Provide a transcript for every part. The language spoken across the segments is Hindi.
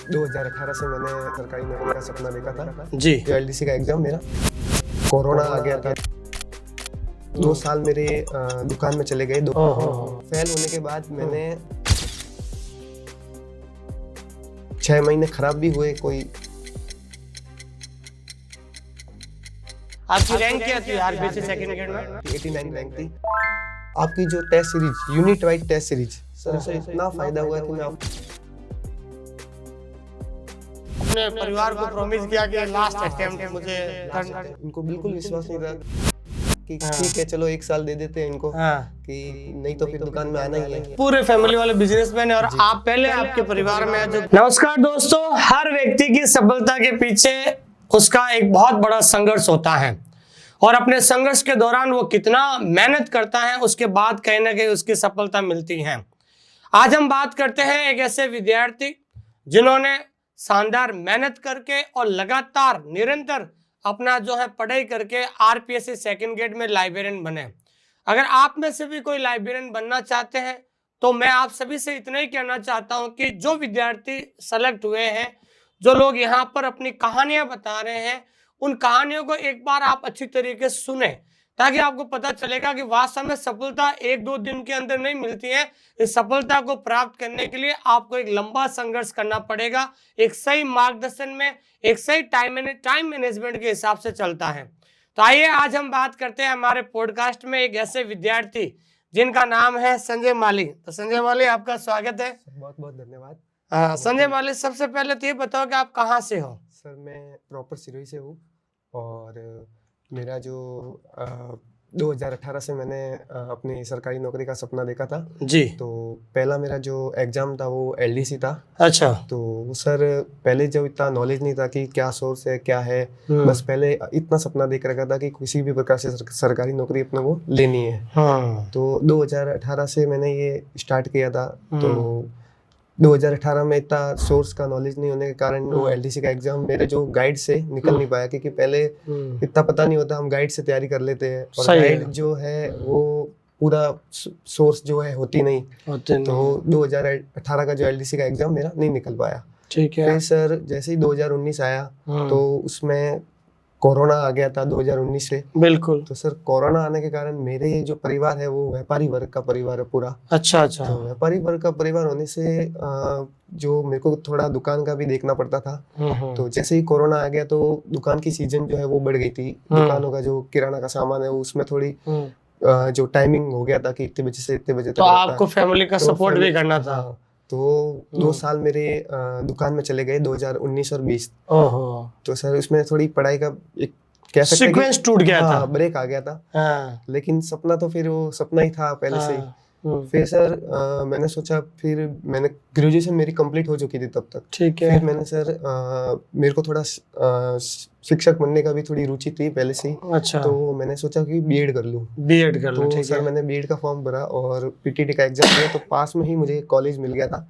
2018 से मैंने सरकारी नौकरी का सपना देखा था जी। एलडीसी का एग्जाम मेरा कोरोना आ गया था। 2 साल मेरे दुकान में चले गए। फेल होने के बाद मैंने 6 महीने खराब भी हुए। कोई आपकी रैंक क्या थी आरबीसी सेकंड ग्रेड में? 89 रैंक थी। आपकी जो test series unit wise test series sir से इतना फायदा हुआ कि मैं अपने परिवार को प्रॉमिस किया कि लास्ट अटेम्प्ट मुझे करना। इनको बिल्कुल विश्वास नहीं था कि ठीक है चलो 1 साल दे देते हैं इनको कि नहीं तो फिर दुकान में आना ही है। पूरे फैमिली वाले बिजनेसमैन है और आप पहले आपके परिवार में जो। नमस्कार दोस्तों, हर व्यक्ति की सफलता के पीछे उसका एक बहुत बड़ा संघर्ष होता है और अपने संघर्ष के दौरान वो कितना मेहनत करता है उसके बाद कहीं ना कहीं उसकी सफलता मिलती है। आज हम बात करते हैं एक ऐसे विद्यार्थी जिन्होंने शानदार मेहनत करके और लगातार निरंतर अपना जो है पढ़ाई करके आरपीएससी सेकंड ग्रेड में लाइब्रेरियन बने। अगर आप में से भी कोई लाइब्रेरियन बनना चाहते हैं तो मैं आप सभी से इतना ही कहना चाहता हूं कि जो विद्यार्थी सेलेक्ट हुए हैं, जो लोग यहाँ पर अपनी कहानियां बता रहे हैं, उन कहानियों को एक बार आप अच्छी तरीके से सुने ताकि आपको पता चलेगा कि वास्तव में सफलता 1-2 दिन के अंदर नहीं मिलती है। इस सफलता को प्राप्त करने के लिए आपको एक लंबा संघर्ष करना पड़ेगा, एक सही मार्गदर्शन में, एक सही टाइम मैनेजमेंट के हिसाब से चलता है। तो आइए आज हम बात करते हैं हमारे पॉडकास्ट में एक ऐसे विद्यार्थी जिनका नाम है संजय माली। तो संजय माली, आपका स्वागत है। बहुत बहुत धन्यवाद। संजय माली, सबसे पहले तो ये बताओ कि आप कहाँ से हो? सर मैं प्रॉपर सिरोही से हूँ और मेरा जो 2018 से मैंने अपनी सरकारी नौकरी का सपना देखा था जी। तो पहला मेरा जो एग्जाम था वो एलडीसी था। अच्छा। तो सर पहले जब इतना नॉलेज नहीं था कि क्या सोर्स है क्या है, बस पहले इतना सपना देख रखा था कि किसी भी प्रकार से सरकारी नौकरी अपने को लेनी है। तो 2018 से मैंने ये स्टार्ट किया था। तो 2018 में इतना सोर्स का नॉलेज नहीं होने के कारण वो एलडीसी का एग्जाम मेरे जो गाइड से निकल नहीं पाया, क्योंकि पहले इतना पता नहीं होता, हम गाइड से तैयारी कर लेते हैं और गाइड जो है वो पूरा सोर्स जो है होती नहीं। तो 2018 का जो एलडीसी का एग्जाम मेरा नहीं निकल पाया। ठीक है। फिर सर जैसे ही 2019 आया तो उसमें कोरोना आ गया था 2019 से। बिल्कुल। तो सर कोरोना आने के कारण मेरे जो परिवार है वो व्यापारी वर्ग का परिवार है पूरा। अच्छा। तो व्यापारी वर्ग का परिवार होने से जो मेरे को थोड़ा दुकान का भी देखना पड़ता था। तो जैसे ही कोरोना आ गया तो दुकान की सीजन जो है वो बढ़ गई थी। दुकानों का जो किराना का सामान है उसमें थोड़ी जो टाइमिंग हो गया था कि इतने बजे से इतने बजे तक। तो आपको फैमिली का सपोर्ट भी करना था। तो 2 साल मेरे दुकान में चले गए 2019 और 20। तो सर उसमें थोड़ी पढ़ाई का एक कह सकते हैं सीक्वेंस टूट गया था, ब्रेक आ गया था। लेकिन सपना तो फिर वो सपना ही था पहले से ही। फिर सर मैंने सोचा, फिर मैंने ग्रेजुएशन मेरी कंप्लीट हो चुकी थी तब तक। ठीक है। फिर मैंने सर मेरे को थोड़ा शिक्षक बनने का भी थोड़ी रुचि थी पहले से ही। अच्छा। तो मैंने सोचा कि बीएड कर लूं। बीएड कर लूं। तो सर मैंने बीएड का फॉर्म भरा और पीटीटी का एग्जाम दिया तो पास में ही मुझे कॉलेज मिल गया था।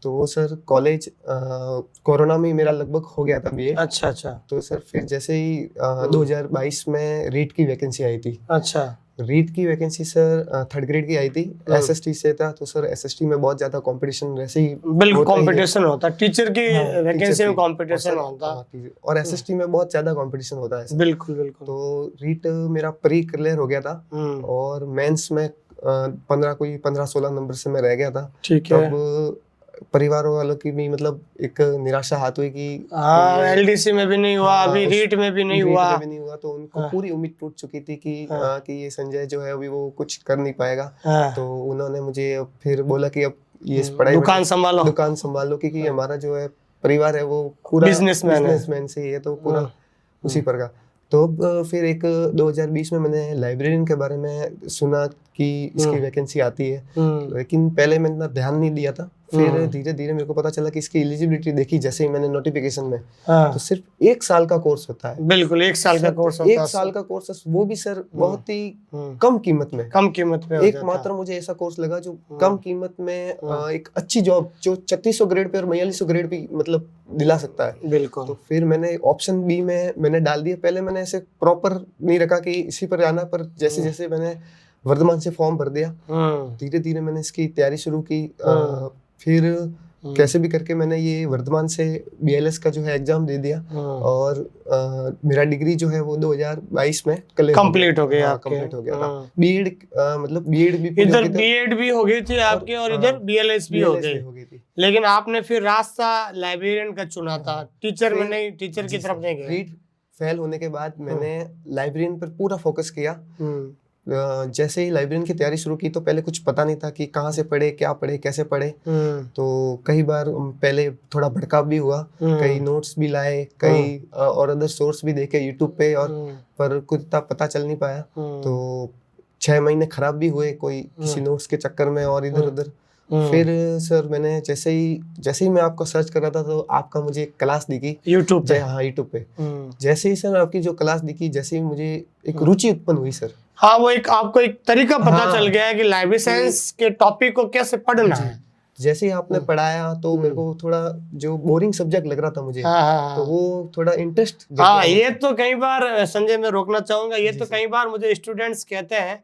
तो वो सर कॉलेज कोरोना में मेरा लगभग हो गया था बीएड। अच्छा। तो सर फिर जैसे ही 2022 में रीट की वैकेंसी आई थी। अच्छा। रीट की वैकेंसी सर 3rd ग्रेड की आई थी, एसएसटी से था। तो सर एसएसटी में बहुत ज्यादा कंपटीशन वैसे ही बिल्कुल कंपटीशन होता है। टीचर की वैकेंसी में कंपटीशन होता है और एसएसटी में बहुत ज्यादा कंपटीशन होता है। बिल्कुल। तो रीट मेरा प्री क्लियर हो गया था और मेंस में 15-16 नंबर से मैं रह गया था। ठीक है। तब परिवार वालों की भी मतलब एक निराशा हाथ हुई कि एलडीसी में भी नहीं हुआ, अभी रीट में भी नहीं हुआ। तो उनको पूरी उम्मीद टूट चुकी थी कि ये संजय जो है अभी वो कुछ कर नहीं पाएगा। तो उन्होंने मुझे फिर बोला कि अब ये पढ़ाई दुकान संभालो क्योंकि हमारा जो है परिवार है वो पूरा बिजनेसमैन से ही है, तो पूरा उसी पर का। तो फिर एक 2020 में मैंने लाइब्रेरियन के बारे में सुना कि इसकी वैकेंसी आती है, लेकिन पहले मैंने इतना ध्यान नहीं दिया था। फिर धीरे धीरे मेरे को पता चला कि इसकी एलिजिबिलिटी देखी जैसे ही मैंने नोटिफिकेशन में। तो सिर्फ 1 साल का कोर्स होता है। बिल्कुल 1 साल का कोर्स होता है। 1 साल का कोर्स, वो भी सर बहुत ही कम कीमत में एकमात्र मुझे ऐसा कोर्स लगा जो कम कीमत में एक अच्छी जॉब जो 3600 ग्रेड पे और 4200 ग्रेड पे मतलब दिला सकता है। बिल्कुल। तो फिर मैंने ऑप्शन बी में मैंने डाल दिया। पहले मैंने ऐसे प्रॉपर नहीं रखा कि इसी पर आना, पर जैसे जैसे मैंने वर्धमान से फॉर्म भर दिया, धीरे धीरे मैंने इसकी तैयारी शुरू की। फिर कैसे भी करके मैंने ये वर्धमान से BLS का जो है एग्जाम दे दिया और मेरा डिग्री जो है वो 2022 में कंप्लीट हो गया। कंप्लीट हो गया था। बीएड मतलब बीएड भी इधर बीएड भी हो गई थी आपकी और इधर BLS भी हो गई थी, लेकिन आपने फिर रास्ता लाइब्रेरियन का चुना था, टीचर में नहीं, टीचर की तरफ नहीं गए। रीट फेल होने के बाद मैंने लाइब्रेरियन पर पूरा फोकस किया। जैसे ही लाइब्रेरियन की तैयारी शुरू की तो पहले कुछ पता नहीं था कि कहाँ से पढ़े, क्या पढ़े, कैसे पढ़े। तो कई बार पहले थोड़ा भटकाव भी हुआ, कई नोट्स भी लाए, कई और अदर सोर्स भी देखे यूट्यूब पे, और पर कुछ इतना पता चल नहीं पाया। तो 6 महीने खराब भी हुए कोई किसी नोट्स के चक्कर में और इधर उधर। फिर सर मैंने जैसे ही मैं आपको सर्च कर रहा था तो आपका मुझे एक क्लास दिखी यूट्यूब पे। हाँ, यूट्यूब पे जैसे ही सर आपकी जो क्लास दिखी, जैसे ही मुझे एक रुचि उत्पन्न हुई सर। हाँ, वो एक आपको एक तरीका पता चल गया है कि लाइब्रेरी साइंस के टॉपिक को कैसे पढ़ना है। जैसे ही आपने पढ़ाया तो मेरे को थोड़ा जो बोरिंग सब्जेक्ट लग रहा था मुझे, तो वो थोड़ा इंटरेस्ट। हाँ, ये तो कई बार संजय मैं रोकना चाहूंगा, ये तो कई बार मुझे स्टूडेंट्स कहते हैं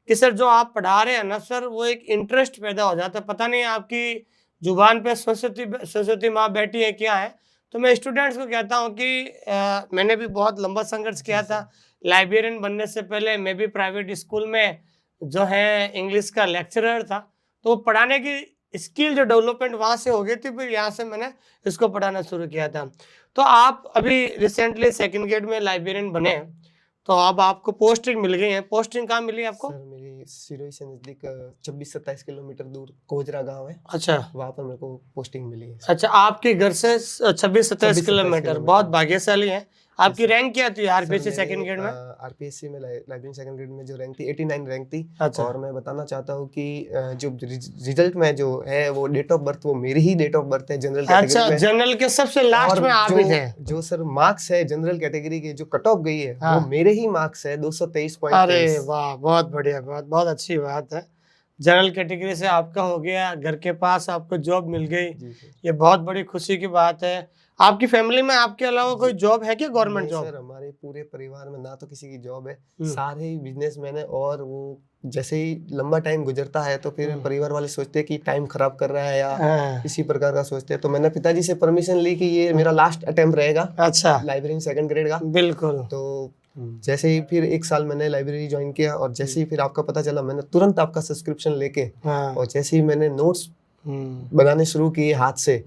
कि सर जो आप पढ़ा रहे हैं ना सर, वो एक इंटरेस्ट पैदा हो जाता है, पता नहीं आपकी जुबान पे सरस्वती माँ बैठी है क्या है। तो मैं स्टूडेंट्स को कहता हूँ कि मैंने भी बहुत लंबा संघर्ष किया था। लाइब्रेरियन बनने से पहले मैं भी प्राइवेट स्कूल में जो है इंग्लिश का लेक्चरर था, तो पढ़ाने की स्किल जो डेवलपमेंट वहाँ से हो गई थी, फिर यहाँ से मैंने इसको पढ़ाना शुरू किया था। तो आप अभी रिसेंटली 2nd ग्रेड में लाइब्रेरियन बने, तो अब आपको पोस्टिंग मिल गई है। पोस्टिंग कहाँ मिली आपको? सर मेरी सिरोही से नजदीक 26-27 किलोमीटर दूर कोजरा गांव है। अच्छा, वहाँ पर मेरे को पोस्टिंग मिली है। अच्छा, आपके घर से 26-27 किलोमीटर, बहुत भाग्यशाली है। आपकी रैंक क्या थी आरपीएससी 2nd ग्रेड में? आरपीएससी में लाइब्रेरी 2nd ग्रेड में जो रैंक थी 89 रैंक थी। अच्छा। और मैं बताना चाहता हूँ कि जो रिजल्ट में जो है वो डेट ऑफ बर्थ वो मेरी ही डेट ऑफ बर्थ है जनरल कैटेगरी में। जनरल के सबसे लास्ट में आप ही थे। जो सर मार्क्स है जनरल कैटेगरी के जो कट ऑफ गई है वो मेरे ही मार्क्स है 223.23। अरे वाह, बहुत बढ़िया, बहुत अच्छी बात है। जनरल कैटेगरी से आपका हो गया, घर के पास आपको जॉब मिल गई, ये बहुत बड़ी खुशी की बात है। आपकी फैमिली में आपके अलावा कोई जॉब है क्या, गवर्नमेंट जॉब? सर हमारे पूरे परिवार में ना तो किसी की जॉब है, सारे ही बिजनेसमैन है। और वो जैसे ही लंबा टाइम गुजरता है तो फिर परिवार वाले सोचते हैं कि टाइम खराब कर रहा है या इसी प्रकार का सोचते हैं। तो मैंने पिताजी से परमिशन ली कि ये मेरा लास्ट अटेम्प्ट रहेगा। अच्छा, लाइब्रेरी 2nd ग्रेड का। बिल्कुल। तो जैसे ही फिर 1 साल मैंने लाइब्रेरी ज्वाइन किया और जैसे ही फिर आपका पता चला, मैंने तुरंत आपका सब्सक्रिप्शन लेके और जैसे ही मैंने नोट्स बनाने शुरू किए हाथ से,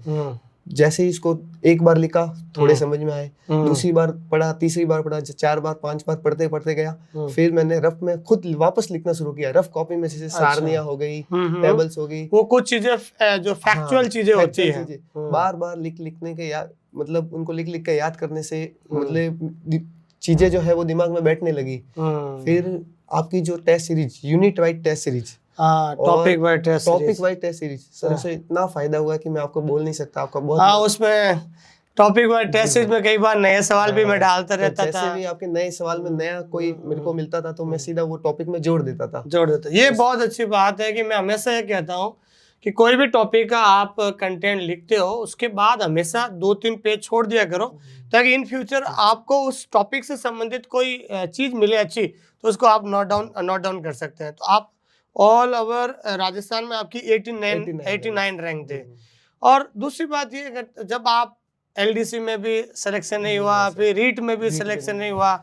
जैसे ही इसको एक बार लिखा थोड़े समझ में आए, दूसरी बार पढ़ा, तीसरी बार पढ़ा, 4 बार 5 बार पढ़ते गया। फिर मैंने रफ में खुद वापस लिखना शुरू किया। रफ कॉपी में जैसे सारनियां हो गई, टेबल्स हो गई, वो कुछ चीजें जो फैक्चुअल चीजें होती है, बार बार लिखने के याद, मतलब उनको लिख के याद करने से मतलब चीजें जो है वो दिमाग में बैठने लगी। फिर आपकी जो test series, unit wise test series, topic wise test series, sir उससे इतना फायदा हुआ कि मैं आपको बोल नहीं सकता। आपका बहुत उसमें टॉपिक वाइज टेस्ट सीरीज में कई बार नए सवाल भी मैं डालता रहता था। जैसे भी आपके नए सवाल में नया कोई मेरे को मिलता था तो मैं सीधा वो टॉपिक में जोड़ देता। ये बहुत अच्छी बात है कि मैं हमेशा ये कहता हूँ कि कोई भी टॉपिक का आप कंटेंट लिखते हो उसके बाद हमेशा 2-3 पेज छोड़ दिया करो, ताकि इन फ्यूचर आपको उस टॉपिक से संबंधित कोई चीज मिले अच्छी, तो उसको आप नोट डाउन कर सकते हैं। तो आप ऑल ओवर राजस्थान में आपकी 89 रैंक थे। और दूसरी बात ये, जब आप LDC में भी सिलेक्शन नहीं हुआ, फिर रीट में भी सिलेक्शन नहीं हुआ,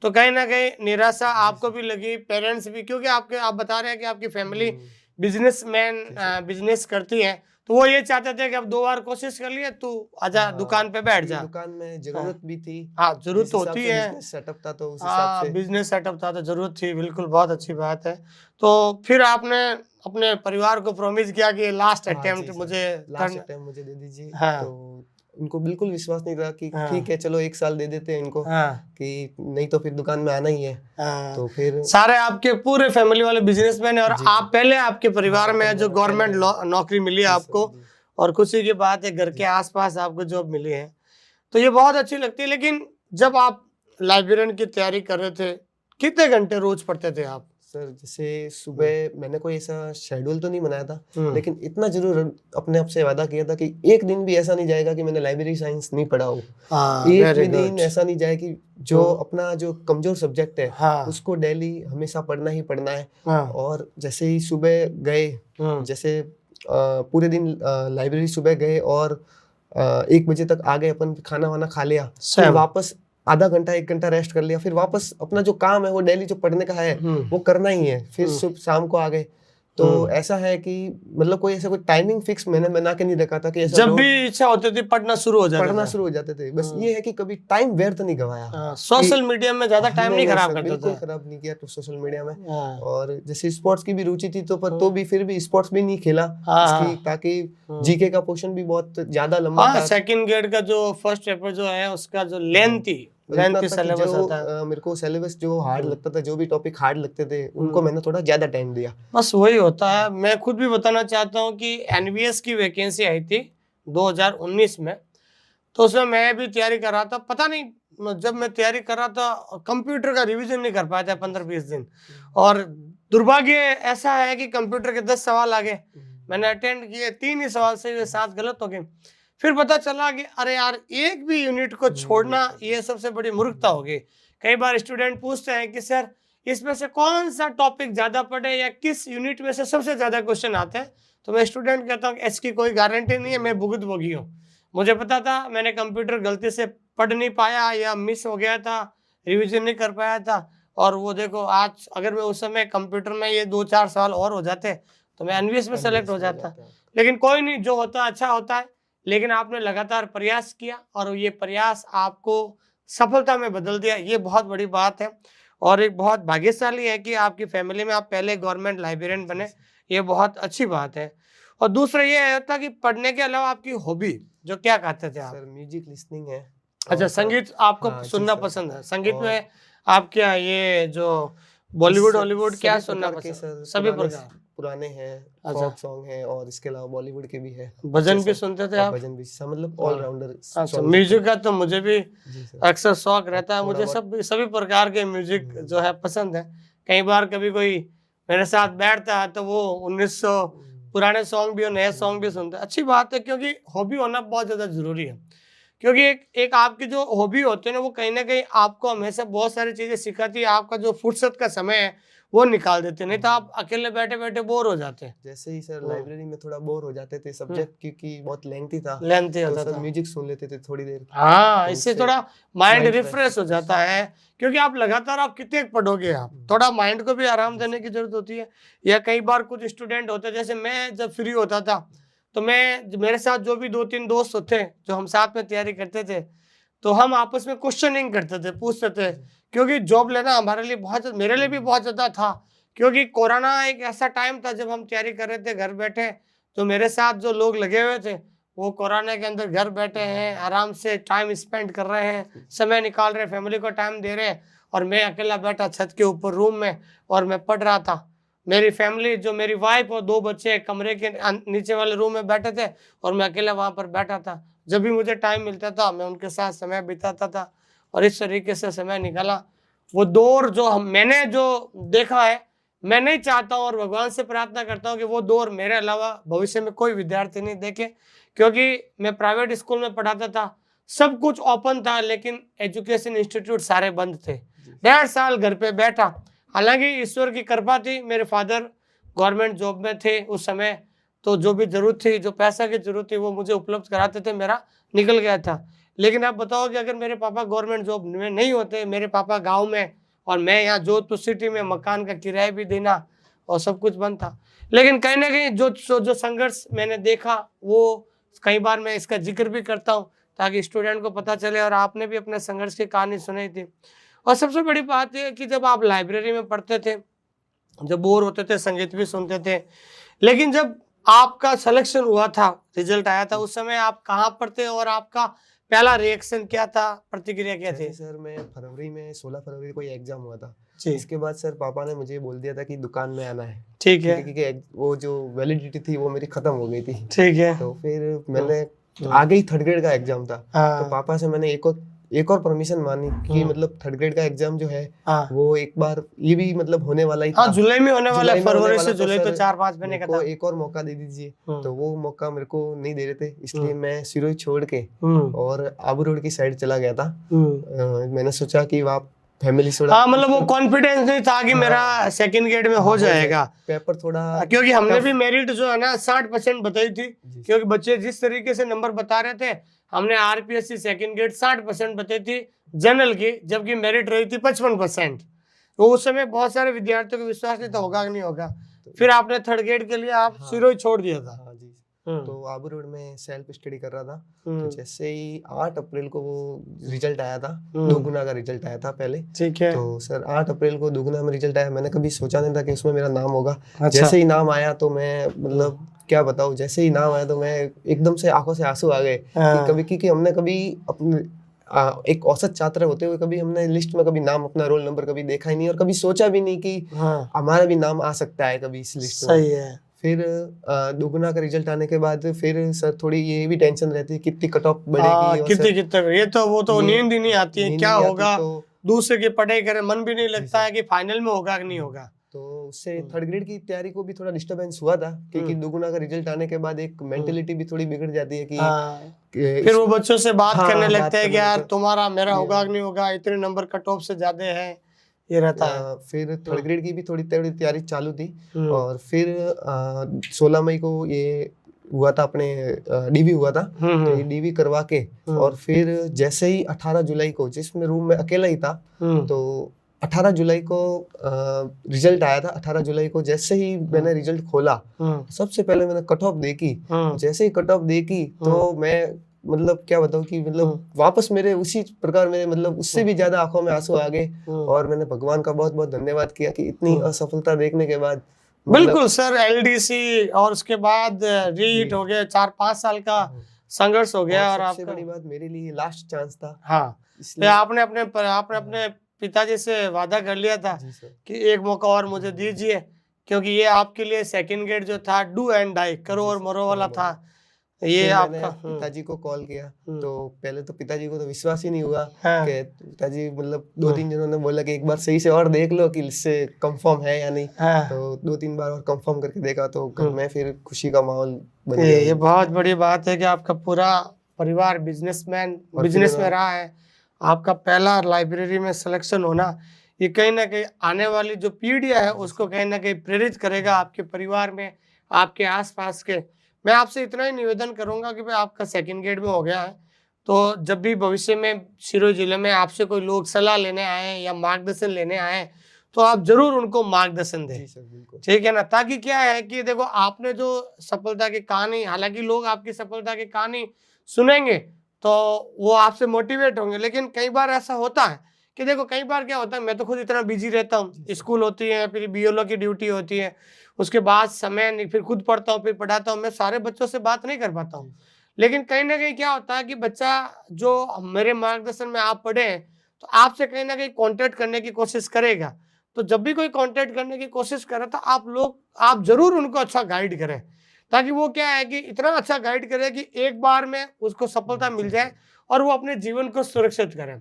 तो कहीं ना कहीं निराशा आपको भी लगी, पेरेंट्स भी, क्योंकि आप बता रहे हैं कि आपकी फैमिली बिजनेस करती है, तो वो ये चाहते थे कि अब 2 बार कोशिश कर लिए, तू आजा दुकान पे बैठ जा। दुकान में जरूरत भी थी। हाँ, जरूरत होती है, बिजनेस सेटअप था तो उस हिसाब से। बिजनेस सेटअप था तो जरूरत थी, बिल्कुल, बहुत अच्छी बात है। तो फिर आपने अपने परिवार को प्रॉमिस किया कि लास्ट अटेम्प्ट मुझे दे दीजिए। तो उनको बिल्कुल विश्वास नहीं था कि ठीक है चलो 1 साल दे देते हैं इनको, कि नहीं तो फिर दुकान में आना ही है। तो फिर सारे आपके पूरे फैमिली वाले बिजनेसमैन है, और आप पहले आपके परिवार में जो गवर्नमेंट नौकरी मिली आपको, और खुशी की बात है घर के आसपास आपको जॉब मिली है, तो ये बहुत अच्छी लगती है। लेकिन जब आप लाइब्रेरियन की तैयारी कर रहे थे, कितने घंटे रोज पढ़ते थे आप? सर जैसे सुबह मैंने कोई ऐसा शेड्यूल तो नहीं बनाया था, लेकिन इतना जरूर अपने आप से वादा किया था कि एक दिन भी ऐसा नहीं जाएगा कि मैंने लाइब्रेरी साइंस नहीं पढ़ा हो। एक भी दिन ऐसा नहीं जाए कि जो अपना जो कमजोर सब्जेक्ट है उसको डेली हमेशा पढ़ना ही पढ़ना है। और जैसे ही सुबह गए, जैसे पूरे दिन लाइब्रेरी सुबह गए और 1 बजे तक आ गए, अपन खाना वाना खा लिया, फिर वापस आधा घंटा 1 घंटा रेस्ट कर लिया, फिर वापस अपना जो काम है वो डेली जो पढ़ने का है वो करना ही है, फिर सुबह शाम को आ गए। तो ऐसा है कि मतलब कोई ऐसा कोई टाइमिंग फिक्स मैंने बना के नहीं रखा था कि ऐसा जब भी इच्छा होती थी पढ़ना शुरू हो जाते थे। बस ये है कि कभी टाइम व्यर्थ नहीं गवाया, सोशल मीडिया में ज्यादा टाइम नहीं खराब करता था, खराब नहीं किया तो सोशल मीडिया में। और जैसे स्पोर्ट्स की भी रुचि थी तो भी फिर भी स्पोर्ट्स भी नहीं खेला, ताकि जीके का पोर्शन भी बहुत ज्यादा लंबा था। सेकंड ग्रेड का जो फर्स्ट पेपर जो है उसका जो लेंथी सिलेबस आता है, मेरे को सिलेबस जो हार्ड लगता था, जो भी टॉपिक हार्ड लगते थे उनको मैंने थोड़ा ज्यादा टाइम दिया। बस वही होता है। मैं खुद भी बताना चाहता हूँ कि एनवीएस की वैकेंसी आई थी 2019 में, तो उसमें मैं भी तैयारी कर रहा था। पता नहीं जब मैं तैयारी कर रहा था कंप्यूटर का रिवीजन नहीं कर पाया था 15-20 दिन, और दुर्भाग्य ऐसा है कि कंप्यूटर के 10 सवाल आ गए, मैंने अटेंड किए, 3 ही सवाल से 7 गलत हो गए। फिर पता चला कि अरे यार एक भी यूनिट को छोड़ना ये सबसे बड़ी मूर्खता होगी। कई बार स्टूडेंट पूछते हैं कि सर इसमें से कौन सा टॉपिक ज्यादा पढ़े या किस यूनिट में से सबसे ज्यादा क्वेश्चन आते हैं, तो मैं स्टूडेंट कहता हूँ इसकी कोई गारंटी नहीं है, मैं भुगतभोगी हूँ। मुझे पता था, मैंने कंप्यूटर गलती से पढ़ नहीं पाया या मिस हो गया था, रिविजन नहीं कर पाया था, और वो देखो आज अगर मैं उस समय कंप्यूटर में ये 2-4 सवाल और हो जाते तो मैं एनवीएस में सेलेक्ट हो जाता। लेकिन कोई नहीं, जो होता अच्छा होता है। लेकिन आपने लगातार प्रयास किया और ये प्रयास आपको सफलता में बदल दिया, ये बहुत बड़ी बात है। और एक बहुत भाग्यशाली है कि आपकी फैमिली में आप पहले गवर्नमेंट लाइब्रेरियन बने, ये बहुत अच्छी बात है। और दूसरा ये होता कि पढ़ने के अलावा आपकी हॉबी जो क्या कहते थे आप? सर म्यूजिक लिसनिंग है। अच्छा, संगीत आपको सुनना पसंद है। संगीत में आप क्या ये जो बॉलीवुड हॉलीवुड क्या सुनना पसंद? सभी प्रकार पुराने हैं, फोक सॉन्ग है, और इसके अलावा बॉलीवुड के भी है। भजन भी सुनते थे आप? भजन भी, मतलब ऑलराउंडर। अच्छा, म्यूजिक का तो मुझे भी अक्सर शौक रहता है, मुझे सभी प्रकार के म्यूजिक जो है पसंद है। कई बार कभी कोई मेरे साथ बैठता है तो वो 1900 पुराने सॉन्ग भी और नए सॉन्ग भी सुनते हैं। अच्छी बात है, क्योंकि हॉबी होना बहुत ज्यादा जरूरी है। क्योंकि एक आपकी जो हॉबी होती है ना, वो कहीं ना कहीं आपको हमेशा बहुत सारी चीजें सिखाती है। आपका जो फुर्सत का समय है वो निकाल देते, नहीं तो आप अकेले बैठे बैठे बोर हो जाते हैं। जैसे ही सर लाइब्रेरी में थोड़ा बोर हो जाते थे, सब्जेक्ट क्योंकि बहुत लेंथी था, होता था। म्यूजिक सुन लेते थे थोड़ी देर। हाँ, इससे थोड़ा माइंड रिफ्रेश हो जाता है, क्योंकि आप लगातार आप कितने पढ़ोगे, आप थोड़ा माइंड को भी आराम देने की जरूरत होती है। या कई बार कुछ स्टूडेंट होते हैं, जैसे मैं जब फ्री होता था तो मेरे साथ जो भी 2-3 दोस्त होते जो हम साथ में तैयारी करते थे, तो हम आपस में क्वेश्चनिंग करते थे, पूछते थे। क्योंकि जॉब लेना हमारे लिए मेरे लिए भी बहुत ज़्यादा था, क्योंकि कोरोना एक ऐसा टाइम था जब हम तैयारी कर रहे थे घर बैठे। तो मेरे साथ जो लोग लगे हुए थे वो कोरोना के अंदर घर बैठे हैं, आराम से टाइम स्पेंड कर रहे हैं, समय निकाल रहे हैं, फैमिली को टाइम दे रहे हैं, और मैं अकेला बैठा छत के ऊपर रूम में और मैं पढ़ रहा था। मेरी फैमिली, जो मेरी वाइफ और 2 बच्चे कमरे के नीचे वाले रूम में बैठे थे और मैं अकेला वहाँ पर बैठा था। जब भी मुझे टाइम मिलता था मैं उनके साथ समय बिताता था, और इस तरीके से समय निकाला। वो दौर जो मैंने जो देखा है, मैं नहीं चाहता हूँ और भगवान से प्रार्थना करता हूँ कि वो दौर मेरे अलावा भविष्य में कोई विद्यार्थी नहीं देखे। क्योंकि मैं प्राइवेट स्कूल में पढ़ाता था, सब कुछ ओपन था, लेकिन एजुकेशन इंस्टीट्यूट सारे बंद थे। 1.5 साल घर पे बैठा। हालांकि ईश्वर की कृपा थी, मेरे फादर गवर्नमेंट जॉब में थे उस समय, तो जो भी जरूरत थी, जो पैसा की जरूरत थी, वो मुझे उपलब्ध कराते थे, मेरा निकल गया था। लेकिन आप बताओ कि अगर मेरे पापा गवर्नमेंट जॉब में नहीं होते, मेरे पापा गांव में और मैं यहाँ जोधपुर सिटी में, मकान का किराया भी देना और सब कुछ बंद था। लेकिन कहीं ना कहीं जो संघर्ष मैंने देखा, वो कई बार मैं इसका जिक्र भी करता हूँ ताकि स्टूडेंट को पता चले, और आपने भी अपने संघर्ष की कहानी सुनी थी। और सबसे बड़ी बात यह कि जब आप लाइब्रेरी में पढ़ते थे, जब बोर होते थे, संगीत भी सुनते थे, लेकिन जब आपका सिलेक्शन हुआ था, रिजल्ट आया था, उस समय आप कहाँ पर थे और आपका पहला रिएक्शन क्या था, प्रतिक्रिया क्या थी? सर मैं फरवरी में 16 फरवरी को एग्जाम हुआ था। इसके बाद सर पापा ने मुझे बोल दिया था कि दुकान में आना है। ठीक है, क्योंकि वो जो वैलिडिटी थी वो मेरी खत्म हो गई थी। ठीक है, तो फिर मैंने आगे ही 3rd ग्रेड का एग्जाम था, तो पापा से मैंने एक और परमिशन मानी कि मतलब 3rd ग्रेड का एग्जाम जो है वो एक बार ये भी मतलब होने वाला ही था। जुलाई में होने वाला, फरवरी से जुलाई तो 4-5 महीने का था। एक और मौका दे दीजिए, तो वो मौका मेरे को नहीं दे रहे थे, इसलिए मैं सिरोही छोड़ के और आबू रोड की साइड चला गया था। मैंने सोचा कि वहाँ फैमिली थोड़ा, हाँ मतलब वो कॉन्फिडेंस नहीं था कि मेरा सेकंड ग्रेड में हो जाएगा। पेपर थोड़ा, क्योंकि हमने भी मेरिट जो है ना 60% बताई थी, क्योंकि बच्चे जिस तरीके से नंबर बता रहे थे, हमने आरपीएससी सेकंड ग्रेड 60% बताई थी जनरल की, जबकि मेरिट रही थी 55%। तो उस समय बहुत सारे विद्यार्थियों को विश्वास नहीं था होगा कि नहीं होगा। फिर आपने थर्ड ग्रेड के लिए आप शुरू ही छोड़ दिया था। हाँ जी। तो आबू रोड में सेल्फ स्टडी कर रहा था। तो जैसे ही 8 अप्रैल को वो रिजल्ट आया था, दोगुना का रिजल्ट आया था पहले। ठीक है। तो सर 8 अप्रैल को दोगुना में रिजल्ट आया, मैंने कभी सोचा नहीं था कि उसमें मेरा नाम होगा। जैसे ही नाम आया तो मैं मतलब क्या बताऊं, जैसे ही नाम आया तो मैं एकदम से आंखों से आंसू आ गए कि कभी, क्योंकि हमने कभी अपने एक औसत छात्र होते हुए कभी हमने लिस्ट में कभी नाम, अपना रोल नंबर कभी देखा ही नहीं, और कभी सोचा भी नहीं कि हमारा भी नाम आ सकता है कभी इस लिस्ट में। सही है। फिर दोगुना का रिजल्ट आने के बाद फिर सर थोड़ी ये भी टेंशन रहती है कितनी कट ऑफ बढ़ेगी, कितने ये तो वो तो नींद ही नहीं आती है, क्या होगा, तो दूसरे की पढ़ाई करे, मन भी नहीं लगता है कि फाइनल में होगा कि नहीं होगा। तो उससे थर्ड ग्रेड की तैयारी को भी थोड़ा डिस्टर्बेंस हुआ था, क्योंकि दोगुना का रिजल्ट आने के बाद एक मेंटेलिटी भी थोड़ी बिगड़ जाती है कि फिर वो बच्चों से बात करने लगते हैं कि यार तुम्हारा मेरा होगा कि नहीं होगा, इतने नंबर कट ऑफ से ज्यादा है, ये रहता है। फिर थर्ड ग्रेड की भी थोड़ी तैयारी चालू थी। और फिर 16 मई को ये हुआ था, अपने डीवी हुआ था। तो ये डीवी करवा के और फिर जैसे ही 18 जुलाई को, जिसमें रूम में अकेला ही था, तो 18 जुलाई को रिजल्ट आया था। 18 जुलाई को जैसे ही मैंने रिजल्ट खोला, सबसे पहले मैंने कट ऑफ देखी। जैसे ही कट ऑफ देखी तो मैं मतलब क्या बताऊं कि मतलब वापस मेरे उसी प्रकार मेरे मतलब उससे भी ज्यादा आंखों में आंसू आ गए, और मैंने भगवान का बहुत बहुत धन्यवाद किया कि इतनी असफलता देखने के बाद। बिल्कुल सर, एलडीसी और उसके बाद रीट हो गया, 4-5 साल का संघर्ष हो गया, और सबसे बड़ी बात मेरे लिए लास्ट चांस था। हाँ, इसलिए आपने अपने पिताजी से वादा कर लिया था कि एक मौका और मुझे दीजिए, क्योंकि ये आपके लिए सेकंड ग्रेड जो था डू एंड डाई, करो और मरो वाला था। ये आपका पिताजी को कॉल किया, तो पहले तो पिताजी को तो विश्वास ही नहीं हुआ कि पिताजी मतलब 2-3 जनों ने बोला कि एक बार सही से और देख लो कि इससे कंफर्म है या नहीं। तो 2-3 बार और कंफर्म करके देखा तो घर में फिर खुशी का माहौल बन गया। ये बहुत बड़ी बात है कि आपका पूरा परिवार बिजनेस में रहा है। आपका पहला लाइब्रेरी में सिलेक्शन होना, ये कहीं ना कहीं आने वाली जो पीढ़ियां है उसको कहीं ना कहीं प्रेरित करेगा, आपके परिवार में, आपके आसपास के। मैं आपसे इतना ही निवेदन करूंगा कि भाई आपका सेकंड ग्रेड में हो गया है, तो जब भी भविष्य में सिरोही जिले में आपसे कोई लोग सलाह लेने आए या मार्गदर्शन लेने आए, तो आप जरूर उनको मार्गदर्शन दें, ठीक है ना। ताकि क्या है कि देखो, आपने जो सफलता की कहानी, हालांकि लोग आपकी सफलता की कहानी सुनेंगे तो वो आपसे मोटिवेट होंगे, लेकिन कई बार ऐसा होता है कि देखो, कई बार क्या होता है, मैं तो खुद इतना बिजी रहता हूँ, स्कूल होती है, फिर बीएलओ की ड्यूटी होती है, उसके बाद समय नहीं, फिर खुद पढ़ता हूँ, फिर पढ़ाता हूँ, मैं सारे बच्चों से बात नहीं कर पाता हूँ। लेकिन कहीं ना कहीं क्या होता है कि बच्चा जो मेरे मार्गदर्शन में आप पढ़े हैं, तो आपसे कहीं ना कहीं कांटेक्ट करने की कोशिश करेगा। तो जब भी कोई कांटेक्ट करने की कोशिश करे तो आप जरूर उनको अच्छा गाइड करें, ताकि वो क्या है कि इतना अच्छा गाइड करे कि एक बार में उसको सफलता मिल जाए और वो अपने जीवन को सुरक्षित करें।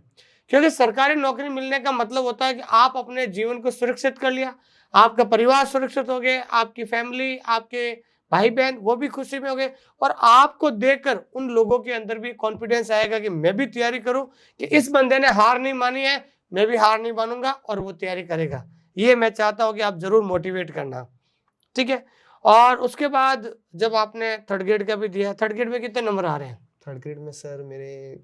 क्योंकि सरकारी नौकरी मिलने का मतलब होता है कि आप अपने जीवन को सुरक्षित कर लिया, आपका परिवार सुरक्षित हो गए, आपकी फैमिली, आपके भाई बहन वो भी खुशी में हो गए, और आपको देखकर उन लोगों के अंदर भी कॉन्फिडेंस आएगा कि मैं भी तैयारी करूं, कि इस बंदे ने हार नहीं मानी है, मैं भी हार नहीं मानूंगा, और वो तैयारी करेगा। ये मैं चाहता हूं कि आप जरूर मोटिवेट करना, ठीक है। और उसके बाद जब आपने थर्ड ग्रेड का भी दिया, थर्ड ग्रेड में कितने नंबर आ रहे हैं? थर्ड ग्रेड में सर मेरे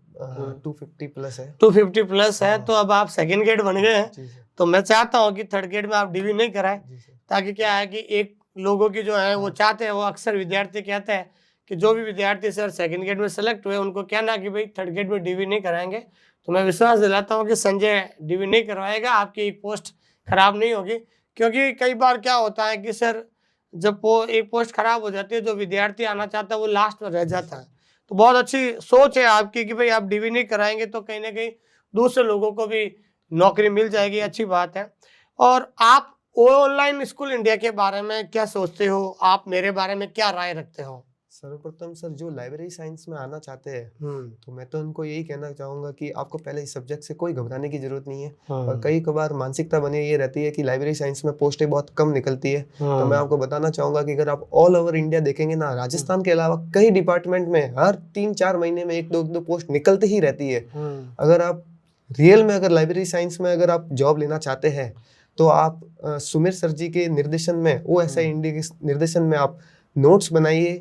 250 प्लस है। 250 प्लस है, तो अब आप सेकंड ग्रेड बन गए हैं। तो मैं चाहता हूं कि थर्ड ग्रेड में आप डीवी नहीं कराएं, ताकि क्या है कि एक लोगों की जो है वो चाहते हैं, वो अक्सर विद्यार्थी कहते हैं कि जो भी विद्यार्थी सर सेकंड ग्रेड में सेलेक्ट हुए, उनको क्या ना कि भाई थर्ड ग्रेड में डीवी नहीं कराएंगे। तो मैं विश्वास दिलाता हूँ कि संजय डीवी नहीं करवाएगा, आपकी एक पोस्ट खराब नहीं होगी। क्योंकि कई बार क्या होता है कि सर जब वो एक पोस्ट खराब हो जाती है, जो विद्यार्थी आना चाहता है वो लास्ट में रह जाता है। तो बहुत अच्छी सोच है आपकी कि भाई आप डीवी नहीं कराएंगे तो कहीं ना कहीं दूसरे लोगों को भी नौकरी मिल जाएगी, अच्छी बात है। और आप ऑनलाइन स्कूल इंडिया के बारे में क्या सोचते हो, आप मेरे बारे में क्या राय रखते हो? सर्वप्रथम सर, जो लाइब्रेरी साइंस में आना चाहते हैं तो मैं तो उनको यही कहना चाहूंगा कि आपको पहले इस सब्जेक्ट से कोई घबराने की जरूरत नहीं है। और कई कबार मानसिकता बनी ये रहती है कि लाइब्रेरी साइंस में पोस्टें बहुत कम निकलती है। तो मैं आपको बताना चाहूंगा कि अगर आप ऑल ओवर इंडिया देखेंगे ना, राजस्थान के अलावा कई डिपार्टमेंट में हर 3-4 महीने में 1-2 पोस्ट निकलती ही रहती है। अगर आप रियल में अगर लाइब्रेरी साइंस में अगर आप जॉब लेना चाहते हैं तो आप सुमेर सर जी के निर्देशन में, OSI इंडिया के निर्देशन में आप नोट्स बनाइए,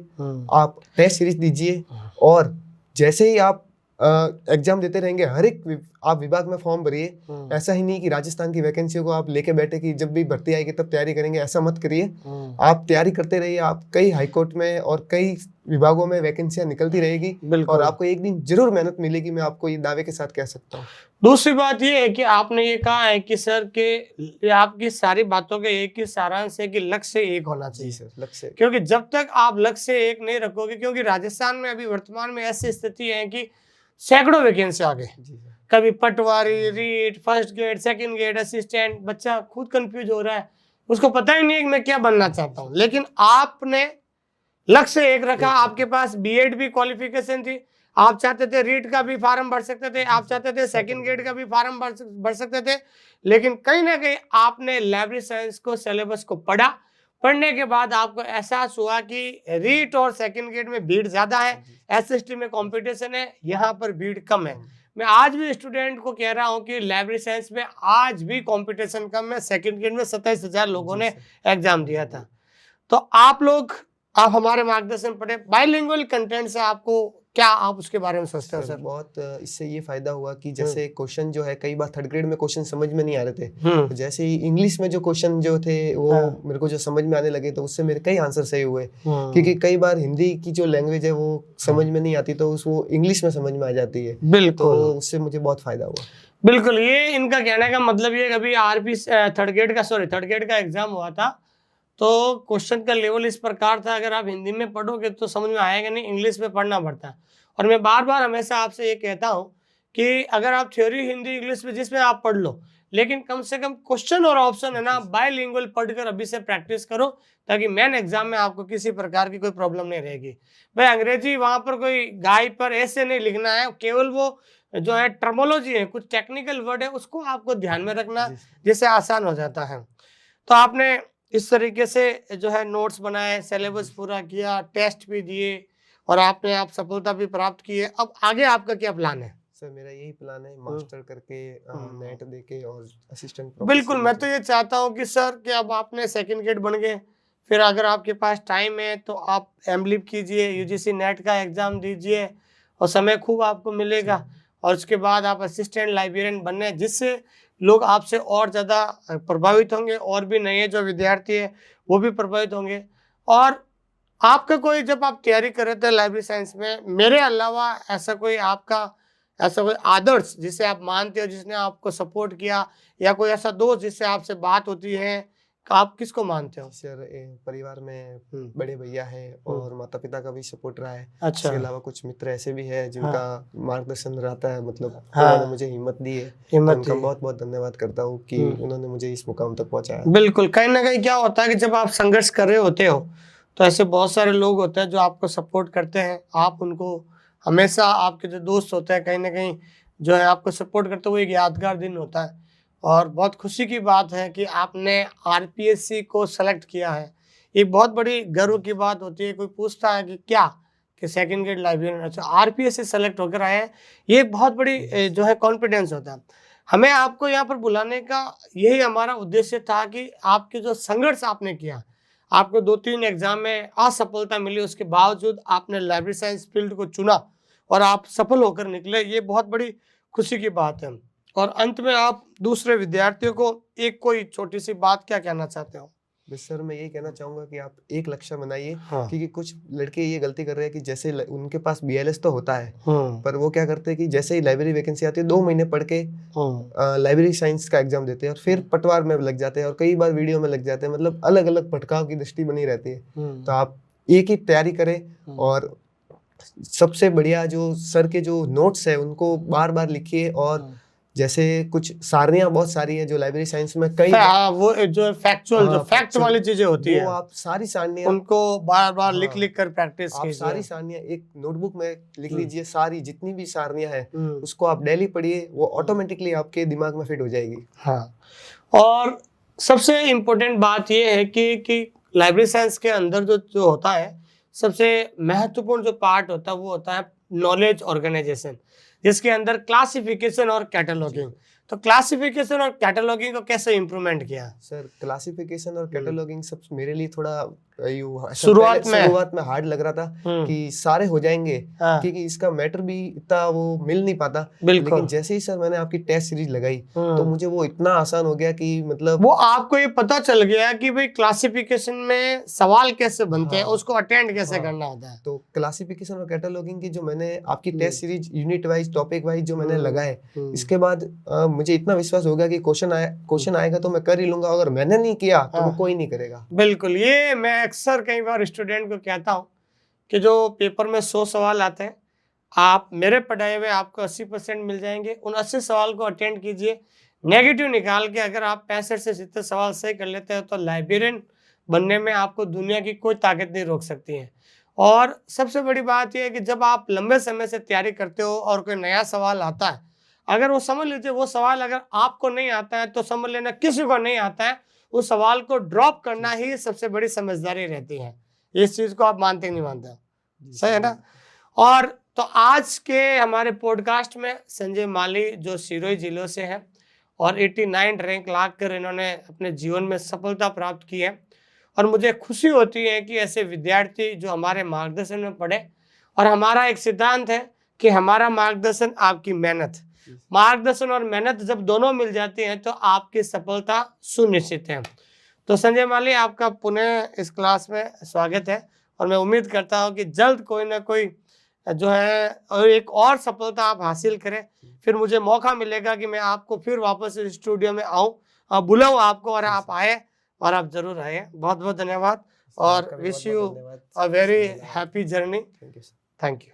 आप टेस्ट सीरीज दीजिए, और जैसे ही आप एग्जाम देते रहेंगे, हर एक आप विभाग में फॉर्म भरिए। ऐसा ही नहीं कि राजस्थान की वैकेंसी को आप लेके बैठे कि जब भी भर्ती आएगी तब तैयारी करेंगे, ऐसा मत करिए। आप तैयारी करते रहिए, आप कई हाईकोर्ट में और कई विभागों में वैकेंसियां निकलती रहेगी और आपको एक दिन जरूर मेहनत मिलेगी, मैं आपको ये दावे के साथ कह सकता हूँ। दूसरी बात ये है कि आपने ये कहा है कि सर के आपकी सारी बातों के एक ही सारांश है कि लक्ष्य एक होना चाहिए। जी सर, लक्ष्य, क्योंकि जब तक आप लक्ष्य एक नहीं रखोगे, क्योंकि राजस्थान में अभी वर्तमान में ऐसी स्थिति है कि सैकड़ों वैकेंसी आ गई, कभी पटवारी, REET, first grade, second grade, assistant, बच्चा खुद कंफ्यूज हो रहा है, उसको पता ही नहीं है कि मैं क्या बनना चाहता हूँ। लेकिन आपने लक्ष्य एक रखा, आपके पास बीएड भी क्वालिफिकेशन थी, आप चाहते थे रीट का भी फार्म भर सकते थे, आप चाहते थे सेकंड ग्रेड का भी फार्म भर सकते थे, लेकिन कहीं ना कहीं आपने लाइब्रेरी साइंस को, सिलेबस को पढ़ा। पढ़ने के बाद आपको एहसास हुआ कि रीट और सेकंड ग्रेड में भीड़ ज्यादा है, एसएसटी में कंपटीशन है, यहाँ पर भीड़ कम है। मैं आज भी स्टूडेंट को कह रहा हूँ कि लाइब्रेरी साइंस में आज भी कंपटीशन कम है। सेकंड ग्रेड में 27,000 लोगों ने एग्जाम दिया था। तो आप हमारे मार्गदर्शन पढ़े, बाइलिंगुअल कंटेंट से आपको क्या, आप उसके बारे में सोचते हो सर? बहुत इससे ये फायदा हुआ कि जैसे क्वेश्चन जो है, कई बार थर्ड ग्रेड में क्वेश्चन समझ में नहीं आ रहे थे, तो जैसे ही इंग्लिश में जो क्वेश्चन जो थे वो मेरे को जो समझ में आने लगे, तो उससे मेरे कई आंसर सही हुए। क्योंकि कई बार हिंदी की जो लैंग्वेज है वो समझ में नहीं आती, तो वो इंग्लिश में समझ में आ जाती है। बिल्कुल, तो उससे मुझे बहुत फायदा हुआ। बिल्कुल, ये इनका कहने का मतलब ये, कभी आरपी थर्ड ग्रेड का एग्जाम हुआ था, तो क्वेश्चन का लेवल इस प्रकार था, अगर आप हिंदी में पढ़ोगे तो समझ में आएगा नहीं, इंग्लिश में पढ़ना पड़ता है। और मैं बार बार हमेशा आपसे ये कहता हूँ कि अगर आप थ्योरी हिंदी इंग्लिश में जिसमें आप पढ़ लो, लेकिन कम से कम क्वेश्चन और ऑप्शन है ना, बाइलिंगुअल पढ़कर अभी से प्रैक्टिस करो, ताकि मेन एग्जाम में आपको किसी प्रकार की कोई प्रॉब्लम नहीं रहेगी। भाई अंग्रेजी वहां पर कोई गाय पर ऐसे नहीं लिखना है, केवल वो जो है टर्मोलॉजी है, कुछ टेक्निकल वर्ड है, उसको आपको ध्यान में रखना, जिससे आसान हो जाता है। तो आपने इस तरीके से जो है नोट्स बनाए, सिलेबस पूरा किया, टेस्ट भी दिए, और आपने आप सफलता भी प्राप्त की है। अब आगे आपका क्या प्लान है? सर मेरा यही प्लान है, मास्टर करके नेट देके और असिस्टेंट। बिल्कुल, मैं तो ये चाहता हूँ कि सर कि अब आपने सेकंड ग्रेड बन गए, फिर अगर आपके पास टाइम है तो आप एमलिप कीजिए, यूजीसी नेट का एग्जाम दीजिए, और समय खूब आपको मिलेगा, और उसके बाद आप असिस्टेंट लाइब्रेरियन बनने, जिससे लोग आपसे और ज़्यादा प्रभावित होंगे, और भी नए जो विद्यार्थी है वो भी प्रभावित होंगे। और आपका कोई, जब आप तैयारी कर रहे थे लाइब्रेरी साइंस में, मेरे अलावा ऐसा कोई आदर्श जिसे आप मानते हो, जिसने आपको सपोर्ट किया, या कोई ऐसा दोस्त जिससे आपसे बात होती है, आप किसको मानते हो? सर परिवार में बड़े भैया है और माता पिता का भी सपोर्ट रहा है। अच्छा। इसके अलावा कुछ मित्र ऐसे भी हैं जिनका मार्गदर्शन रहता है, मतलब उन्होंने मुझे हिम्मत दी है। उनका बहुत बहुत धन्यवाद करता हूँ कि उन्होंने मुझे इस मुकाम तक पहुँचाया। बिल्कुल, कहीं ना कहीं क्या होता है कि जब आप संघर्ष कर रहे होते हो तो ऐसे बहुत सारे लोग होते हैं जो आपको सपोर्ट करते हैं, आप उनको हमेशा, आपके जो दोस्त होते हैं कहीं ना कहीं जो है आपको सपोर्ट करते हुए, एक यादगार दिन होता है। और बहुत खुशी की बात है कि आपने आरपीएससी को सेलेक्ट किया है, एक बहुत बड़ी गर्व की बात होती है। कोई पूछता है कि क्या, कि सेकंड ग्रेड लाइब्रेरियन, अच्छा आरपीएससी सेलेक्ट होकर आए हैं, ये एक बहुत बड़ी जो है कॉन्फिडेंस होता है। हमें आपको यहाँ पर बुलाने का यही हमारा उद्देश्य था कि आपके जो संघर्ष आपने किया, आपको 2-3 एग्जाम में असफलता मिली, उसके बावजूद आपने लाइब्रेरी साइंस फील्ड को चुना और आप सफल होकर निकले, ये बहुत बड़ी खुशी की बात है। और अंत में आप दूसरे विद्यार्थियों को एक कोई छोटी सी बात क्या कहना चाहते हो? सर मैं यही कहना चाहूंगा कि आप एक लक्ष्य बनाइए। क्योंकि कुछ लड़के ये गलती कर रहे हैं कि जैसे उनके पास बीएलएस तो होता है, पर वो क्या करते हैं कि जैसे ही लाइब्रेरी वैकेंसी आती है 2 महीने पढ़ के लाइब्रेरी साइंस का एग्जाम देते हैं और फिर पटवार में लग जाते हैं और कई बार वीडियो में लग जाते हैं, मतलब अलग अलग भटकाव की दृष्टि बनी रहती है। तो आप एक ही तैयारी करें और सबसे बढ़िया जो सर के जो नोट्स है उनको बार बार लिखिए। और जैसे कुछ सारणियां बहुत सारी है जो लाइब्रेरी साइंस में कई वो जो फैक्चुअल जो फैक्ट वाली चीजें होती है, वो आप सारी सारणियां उनको बार बार लिख कर प्रैक्टिस कीजिए। आप सारी सारणियां एक नोटबुक में लिख लीजिए, सारी जितनी भी सारणियां हैं उसको आप डेली पढ़िए, वो ऑटोमेटिकली आपके दिमाग में फिट हो जाएगी। हाँ, और सबसे इम्पोर्टेंट बात ये है कि लाइब्रेरी साइंस के अंदर जो होता है, सबसे महत्वपूर्ण जो पार्ट होता है वो होता है नॉलेज ऑर्गेनाइजेशन। जिसके अंदर क्लासिफिकेशन और कैटलॉगिंग। तो क्लासिफिकेशन और कैटलॉगिंग को कैसे इम्प्रूवमेंट किया? सर क्लासिफिकेशन और कैटलॉगिंग सब मेरे लिए थोड़ा शुरुआत में हार्ड लग रहा था कि सारे हो जाएंगे, क्योंकि इसका मैटर भी इतना वो मिल नहीं पाता। लेकिन जैसे ही सर मैंने आपकी टेस्ट सीरीज लगाई तो मुझे वो इतना आसान हो गया कि मतलब वो आपको ये पता चल गया कि भाई क्लासिफिकेशन में सवाल कैसे बनते हैं, उसको अटेंड कैसे करना होता है। तो क्लासिफिकेशन और कैटलॉगिंग की जो मैंने आपकी test series unit wise topic wise जो मैंने लगाए, इसके बाद मुझे इतना विश्वास हो गया कि क्वेश्चन आएगा तो मैं कर ही लूंगा, अगर मैंने नहीं किया तो वो कोई नहीं करेगा। बिल्कुल, ये मैं अक्सर कई बार स्टूडेंट को कहता हूँ कि जो पेपर में 100 सवाल आते हैं, आप मेरे पढ़ाए हुए आपको 80% मिल जाएंगे। उन 80 सवाल को अटेंड कीजिए, नेगेटिव निकाल के अगर आप 65 से 70 सवाल सही कर लेते हैं तो लाइब्रेरियन बनने में आपको दुनिया की कोई ताकत नहीं रोक सकती है। और सबसे बड़ी बात यह है कि जब आप लंबे समय से तैयारी करते हो और कोई नया सवाल आता है, अगर वो समझ लीजिए वो सवाल अगर आपको नहीं आता है तो समझ लेना किसी को नहीं आता है, उस सवाल को ड्रॉप करना ही सबसे बड़ी समझदारी रहती है। इस चीज को आप मानते नहीं मानते? सही है ना? और तो आज के हमारे पॉडकास्ट में संजय माली जो सिरोही जिले से है और 89 रैंक ला कर इन्होंने अपने जीवन में सफलता प्राप्त की है, और मुझे खुशी होती है कि ऐसे विद्यार्थी जो हमारे मार्गदर्शन में पढ़े। और हमारा एक सिद्धांत है कि हमारा मार्गदर्शन आपकी मेहनत, मार्गदर्शन और मेहनत जब दोनों मिल जाती हैं तो आपकी सफलता सुनिश्चित है। तो संजय माली, आपका पुनः इस क्लास में स्वागत है, और मैं उम्मीद करता हूं कि जल्द कोई ना कोई जो है और एक और सफलता आप हासिल करें। फिर मुझे मौका मिलेगा कि मैं आपको फिर वापस स्टूडियो में आऊँ, बुलाऊं आपको, और आप आए, और आप जरूर आए। बहुत बहुत धन्यवाद और wish you a very happy journey. Thank you.